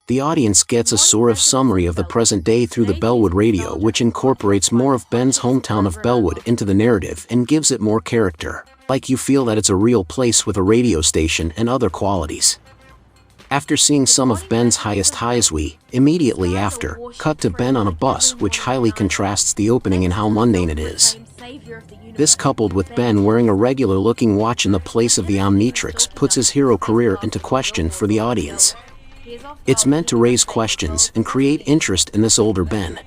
The audience gets a sort of summary of the present day through the Bellwood radio, which incorporates more of Ben's hometown of Bellwood into the narrative and gives it more character, like you feel that it's a real place with a radio station and other qualities. After seeing some of Ben's highest highs, we, immediately after, cut to Ben on a bus, which highly contrasts the opening and how mundane it is. This, coupled with Ben wearing a regular-looking watch in the place of the Omnitrix, puts his hero career into question for the audience. It's meant to raise questions and create interest in this older Ben.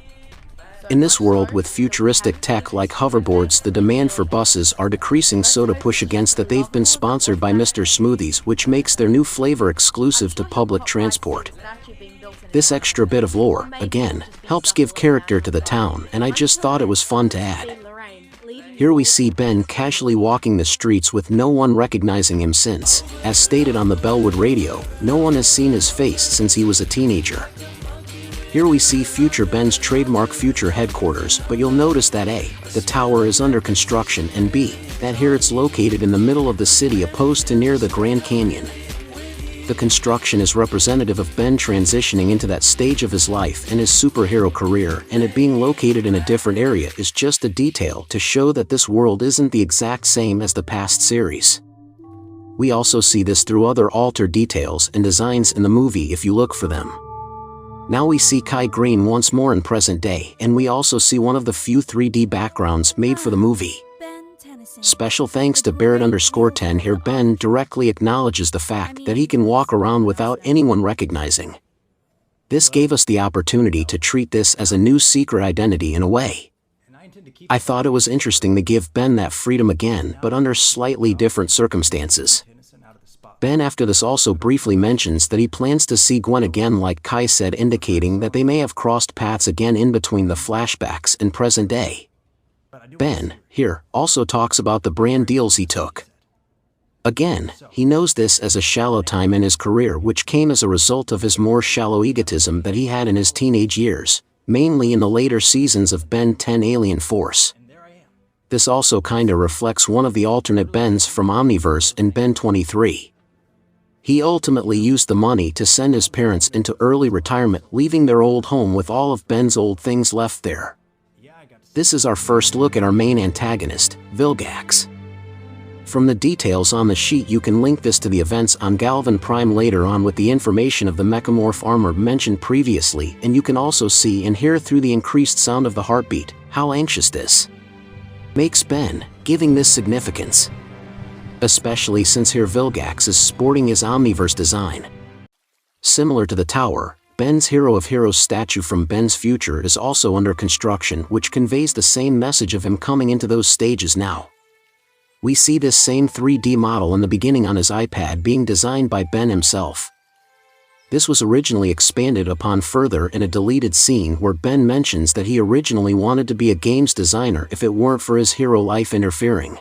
In this world with futuristic tech like hoverboards, the demand for buses are decreasing, so to push against that, they've been sponsored by Mr. Smoothies, which makes their new flavor exclusive to public transport. This extra bit of lore, again, helps give character to the town, and I just thought it was fun to add. Here we see Ben casually walking the streets with no one recognizing him since, as stated on the Bellwood radio, no one has seen his face since he was a teenager. Here we see future Ben's trademark future headquarters, but you'll notice that A, the tower is under construction, and B, that here it's located in the middle of the city opposed to near the Grand Canyon. The construction is representative of Ben transitioning into that stage of his life and his superhero career, and it being located in a different area is just a detail to show that this world isn't the exact same as the past series. We also see this through other altered details and designs in the movie if you look for them. Now we see Kai Green once more in present day, and we also see one of the few 3D backgrounds made for the movie. Special thanks to Barrett_10 here. Ben directly acknowledges the fact that he can walk around without anyone recognizing. This gave us the opportunity to treat this as a new secret identity in a way. I thought it was interesting to give Ben that freedom again, but under slightly different circumstances. Ben after this also briefly mentions that he plans to see Gwen again, like Kai said, indicating that they may have crossed paths again in between the flashbacks and present day. Ben, here, also talks about the brand deals he took. Again, he knows this as a shallow time in his career, which came as a result of his more shallow egotism that he had in his teenage years, mainly in the later seasons of Ben 10 Alien Force. This also kinda reflects one of the alternate Bens from Omniverse in Ben 23. He ultimately used the money to send his parents into early retirement, leaving their old home with all of Ben's old things left there. This is our first look at our main antagonist, Vilgax. From the details on the sheet you can link this to the events on Galvan Prime later on with the information of the Mechamorph armor mentioned previously, and you can also see and hear through the increased sound of the heartbeat, how anxious this makes Ben, giving this significance. Especially since here Vilgax is sporting his Omniverse design. Similar to the tower, Ben's Hero of Heroes statue from Ben's future is also under construction, which conveys the same message of him coming into those stages now. We see this same 3D model in the beginning on his iPad being designed by Ben himself. This was originally expanded upon further in a deleted scene where Ben mentions that he originally wanted to be a games designer if it weren't for his hero life interfering.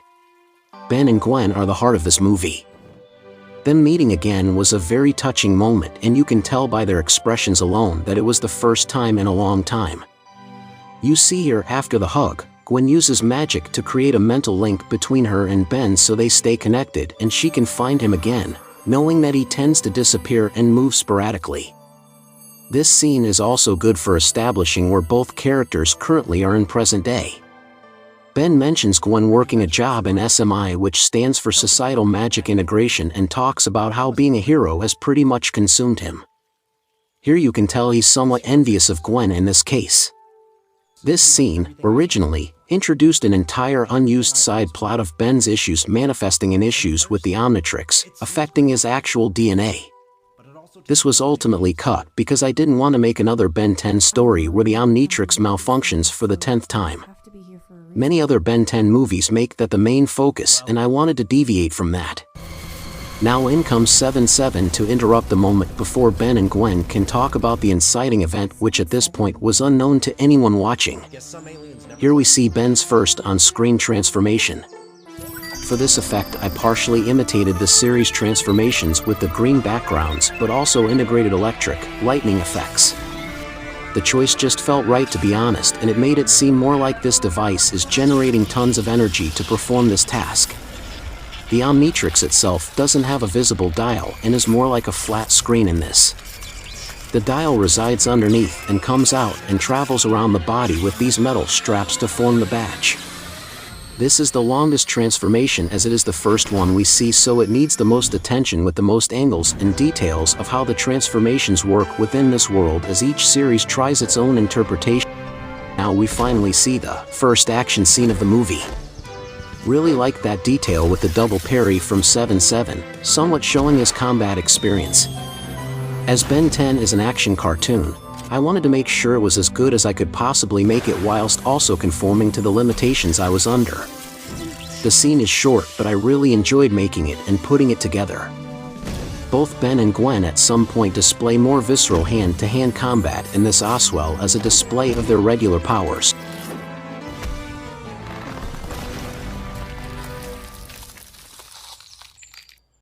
Ben and Gwen are the heart of this movie. Them meeting again was a very touching moment, and you can tell by their expressions alone that it was the first time in a long time. You see here after the hug, Gwen uses magic to create a mental link between her and Ben so they stay connected and she can find him again, knowing that he tends to disappear and move sporadically. This scene is also good for establishing where both characters currently are in present day. Ben mentions Gwen working a job in SMI, which stands for Societal Magic Integration, and talks about how being a hero has pretty much consumed him. Here you can tell he's somewhat envious of Gwen in this case. This scene, originally, introduced an entire unused side plot of Ben's issues manifesting in issues with the Omnitrix, affecting his actual DNA. This was ultimately cut because I didn't want to make another Ben 10 story where the Omnitrix malfunctions for the 10th time. Many other Ben 10 movies make that the main focus, and I wanted to deviate from that. Now in comes 7-7 to interrupt the moment before Ben and Gwen can talk about the inciting event, which at this point was unknown to anyone watching. Here we see Ben's first on-screen transformation. For this effect I partially imitated the series transformations with the green backgrounds, but also integrated electric, lightning effects. The choice just felt right, to be honest, and it made it seem more like this device is generating tons of energy to perform this task. The Omnitrix itself doesn't have a visible dial and is more like a flat screen in this. The dial resides underneath and comes out and travels around the body with these metal straps to form the badge. This is the longest transformation as it is the first one we see, so it needs the most attention with the most angles and details of how the transformations work within this world, as each series tries its own interpretation. Now we finally see the first action scene of the movie. Really like that detail with the double parry from 7-7, somewhat showing his combat experience. As Ben 10 is an action cartoon, I wanted to make sure it was as good as I could possibly make it whilst also conforming to the limitations I was under. The scene is short, but I really enjoyed making it and putting it together. Both Ben and Gwen at some point display more visceral hand-to-hand combat in this as well as a display of their regular powers.